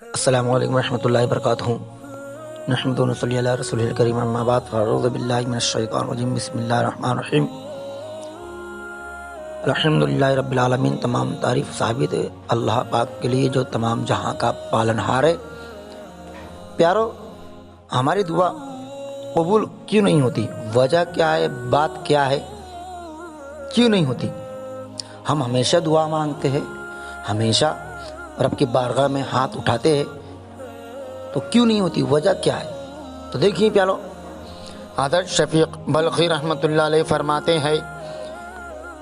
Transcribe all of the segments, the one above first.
السلام علیکم ورحمۃ اللہ وبرکاتہ۔ نحمد و نصلی علی رسول الکریم، اما بعد فاعوذ باللہ من الشیطان الرجیم، بسم اللہ الرحمن الرحیم۔ الحمدللہ رب العالمین، تمام تعریف ثابت ہے اللہ پاک کے لیے جو تمام جہاں کا پالنہار ہے۔ پیارو، ہماری دعا قبول کیوں نہیں ہوتی؟ وجہ کیا ہے؟ بات کیا ہے؟ کیوں نہیں ہوتی؟ ہم ہمیشہ دعا مانگتے ہیں، ہمیشہ رب کی بارگاہ میں ہاتھ اٹھاتے ہیں، تو کیوں نہیں ہوتی؟ وجہ کیا ہے؟ تو دیکھیے پیارو، حضرت شفیق بلخی رحمۃ اللہ علیہ فرماتے ہیں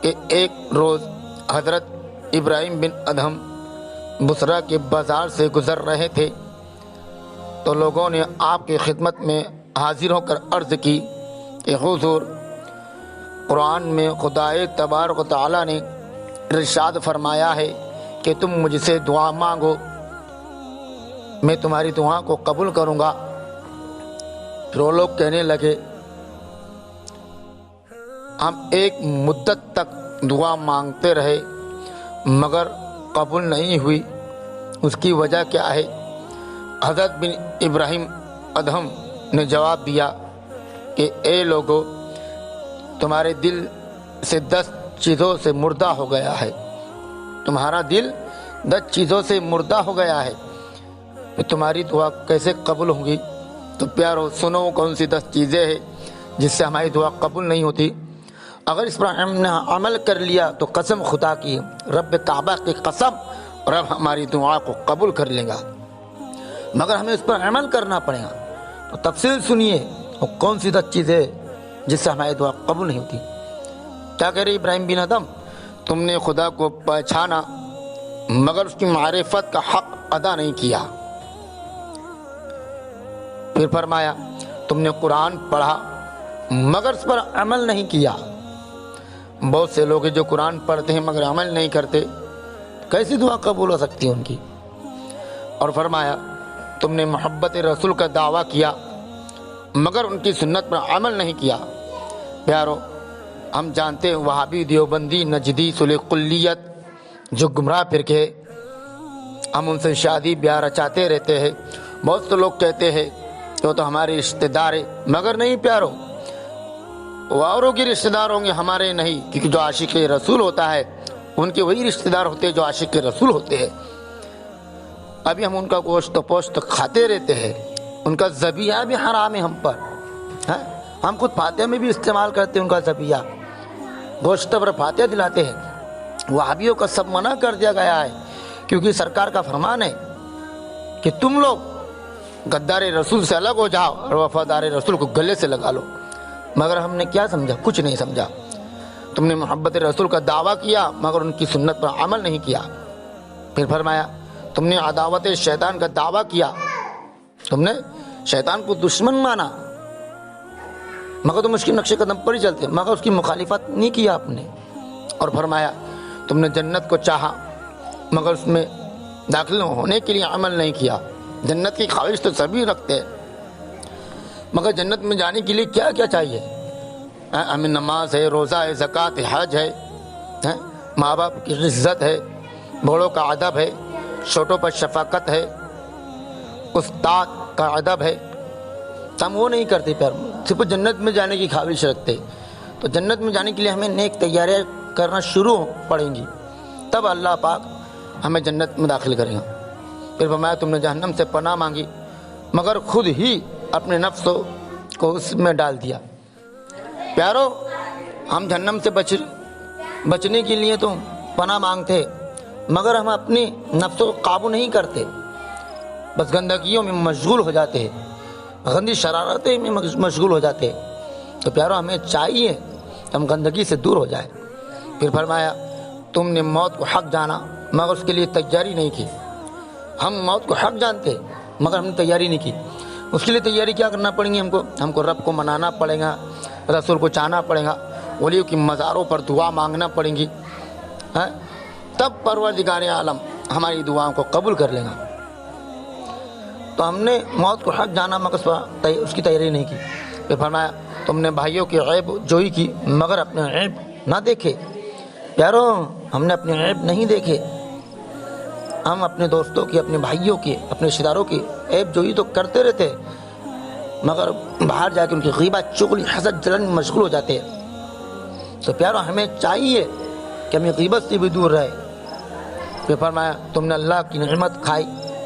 کہ ایک روز حضرت ابراہیم بن ادہم بصرہ کے بازار سے گزر رہے تھے تو لوگوں نے آپ کی خدمت میں حاضر ہو کر عرض کی کہ حضور، قرآن میں خدائے تبارک و تعالیٰ نے ارشاد فرمایا ہے کہ تم مجھ سے دعا مانگو، میں تمہاری دعا کو قبول کروں گا۔ پھر وہ لوگ کہنے لگے، ہم ایک مدت تک دعا مانگتے رہے مگر قبول نہیں ہوئی، اس کی وجہ کیا ہے؟ حضرت بن ابراہیم ادہم نے جواب دیا کہ اے لوگو، تمہارے دل سے 10 چیزوں سے مردہ ہو گیا ہے، تمہارا دل 10 چیزوں سے مردہ ہو گیا ہے، تو تمہاری دعا کیسے قبول ہوں گی؟ تو پیارو سنو، کون سی 10 چیزیں ہیں جس سے ہماری دعا قبول نہیں ہوتی؟ اگر اس پر ہم نے عمل کر لیا تو قسم خدا کی، رب کعبہ کی قسم، رب ہماری دعا کو قبول کر لے گا، مگر ہمیں اس پر عمل کرنا پڑے گا۔ تو تفصیل سنیے وہ کون سی 10 چیزیں جس سے ہماری دعا قبول نہیں ہوتی۔ کیا کہہ رہے ابراہیم بن ادہم؟ تم نے خدا کو پہچانا مگر اس کی معرفت کا حق ادا نہیں کیا۔ پھر فرمایا تم نے قرآن پڑھا مگر اس پر عمل نہیں کیا۔ بہت سے لوگ جو قرآن پڑھتے ہیں مگر عمل نہیں کرتے، کیسی دعا قبول ہو سکتی ہے ان کی؟ اور فرمایا تم نے محبت رسول کا دعویٰ کیا مگر ان کی سنت پر عمل نہیں کیا۔ پیارو، ہم جانتے ہیں وہابی، دیوبندی، نجدی، صلح قلیت جو گمراہ فرقے، ہم ان سے شادی بیاہ رچاتے رہتے ہیں۔ بہت سے لوگ کہتے ہیں کہ وہ تو ہمارے رشتہ دار ہیں، مگر نہیں پیارو، وہ اوروں کے رشتہ دار ہوں گے، ہمارے نہیں، کیونکہ جو عاشق رسول ہوتا ہے ان کے وہی رشتہ دار ہوتے ہیں جو عاشق رسول ہوتے ہیں۔ ابھی ہم ان کا گوشت و پوشت کھاتے رہتے ہیں، ان کا ذبیحہ بھی حرام ہے ہم پر۔ ہم خود فاتحہ میں بھی استعمال کرتے ہیں ان کا ذبیحہ، گوشت پر فاتحہ دلاتے ہیں۔ وہابیوں کا سب منع کر دیا گیا ہے، کیونکہ سرکار کا فرمان ہے کہ تم لوگ غدار رسول سے الگ ہو جاؤ اور وفادار رسول کو گلے سے لگا لو، مگر ہم نے کیا سمجھا؟ کچھ نہیں سمجھا۔ تم نے محبت رسول کا دعویٰ کیا مگر ان کی سنت پر عمل نہیں کیا۔ پھر فرمایا تم نے عداوت شیطان کا دعویٰ کیا، تم نے شیطان کو دشمن مانا مگر تم اس کے نقش قدم پر ہی چلتے، مگر اس کی مخالفت نہیں کیا آپ نے۔ اور فرمایا تم نے جنت کو چاہا مگر اس میں داخل ہونے کے لیے عمل نہیں کیا۔ جنت کی خواہش تو سبھی رکھتے ہیں، مگر جنت میں جانے کے لیے کیا کیا چاہیے؟ ہمیں نماز ہے، روزہ ہے، زکوٰۃ ہے، حج ہے، ماں باپ کی عزت ہے، بڑوں کا ادب ہے، چھوٹوں پر شفقت ہے، استاد کا ادب ہے۔ ہم وہ نہیں کرتے پیار، صرف جنت میں جانے کی خواہش رکھتے۔ تو جنت میں جانے کے لیے ہمیں نیک تیاریاں کرنا شروع پڑیں گی، تب اللہ پاک ہمیں جنت میں داخل کرے گا۔ پھر فرمایا تم نے جہنم سے پناہ مانگی مگر خود ہی اپنے نفس کو اس میں ڈال دیا۔ پیارو، ہم جہنم سے بچنے کے لیے تو پناہ مانگتے مگر ہم اپنی نفس کو قابو نہیں کرتے، بس گندگیوں میں مشغول ہو جاتے ہیں، گندی شرارتیں میں مشغول ہو جاتے ہیں۔ تو پیارو ہمیں چاہیے ہم گندگی سے دور ہو جائیں۔ پھر فرمایا تم نے موت کو حق جانا مگر اس کے لیے تیاری نہیں کی۔ ہم موت کو حق جانتے مگر ہم نے تیاری نہیں کی، اس کے لیے تیاری کیا کرنا پڑیں گی؟ ہم کو رب کو منانا پڑے گا، رسول کو چاہنا پڑے گا، ولیوں کی مزاروں پر دعا مانگنا پڑیں گی، تب پروردگار عالم ہماری دعاؤں کو قبول کر لے گا۔ تو ہم نے موت کو حق جانا مگر اس کی تیاری نہیں کی۔ پھر فرمایا تم نے بھائیوں کی عیب جوئی کی مگر اپنے عیب نہ دیکھے۔ پیارو، ہم نے اپنے عیب نہیں دیکھے، ہم اپنے دوستوں کی، اپنے بھائیوں کی، اپنے رشتہ داروں کی عیب جوئی تو کرتے رہتے، مگر باہر جا کے ان کی غیبت، چغلی، حسد، جلن میں مشغول ہو جاتے ہیں۔ تو پیارو ہمیں چاہیے کہ ہمیں غیبت سے بھی دور رہے۔ پھر فرمایا تم نے اللہ کی نعمت کھائی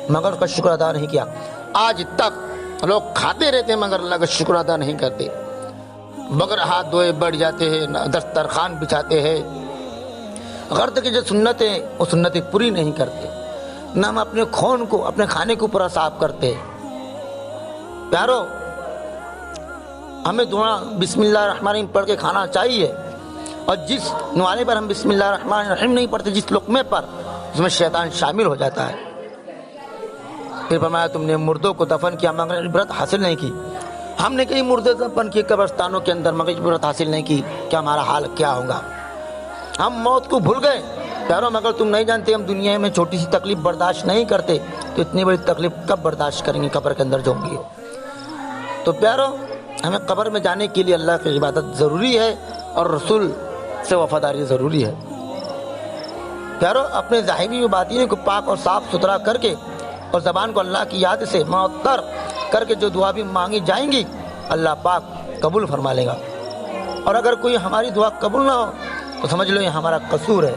مگر اس کا شکر ادا نہیں کیا۔ آج تک لوگ کھاتے رہتے ہیں مگر اللہ کا شکر ادا نہیں کرتے، مگر ہاتھ دھوئے بڑھ جاتے ہیں، دسترخوان بچھاتے ہیں، غرض کی جو سنتیں وہ سنتیں پوری نہیں کرتے، نہ ہم اپنے خون کو، اپنے کھانے کو پورا صاف کرتے۔ پیارو ہمیں دعا بسم اللہ الرحمن الرحیم پڑھ کے کھانا چاہیے، اور جس نوالے پر ہم بسم اللہ الرحمن الرحیم نہیں پڑھتے، جس لقمے پر، اس میں شیطان شامل ہو جاتا ہے۔ پھر فرمایا تم نے مردوں کو دفن کیا مگر عبرت حاصل نہیں کی۔ ہم نے کئی مردے دفن کیے قبرستانوں کے اندر مگر عبرت حاصل نہیں کی کہ ہمارا حال کیا ہوگا۔ ہم موت کو بھول گئے پیارو، مگر تم نہیں جانتے ہم دنیا میں چھوٹی سی تکلیف برداشت نہیں کرتے تو اتنی بڑی تکلیف کب برداشت کریں گے قبر کے اندر جو ہوں گی۔ تو پیارو ہمیں قبر میں جانے کے لیے اللہ کی عبادت ضروری ہے اور رسول سے وفاداری ضروری ہے۔ پیارو اپنے ظاہری و باطنی کو پاک اور صاف ستھرا کر کے اور زبان کو اللہ کی یاد سے معطر کر کے جو دعا بھی مانگی جائیں گی اللہ پاک قبول فرما لے گا، اور اگر کوئی ہماری دعا قبول نہ ہو تو سمجھ لو یہ ہمارا قصور ہے۔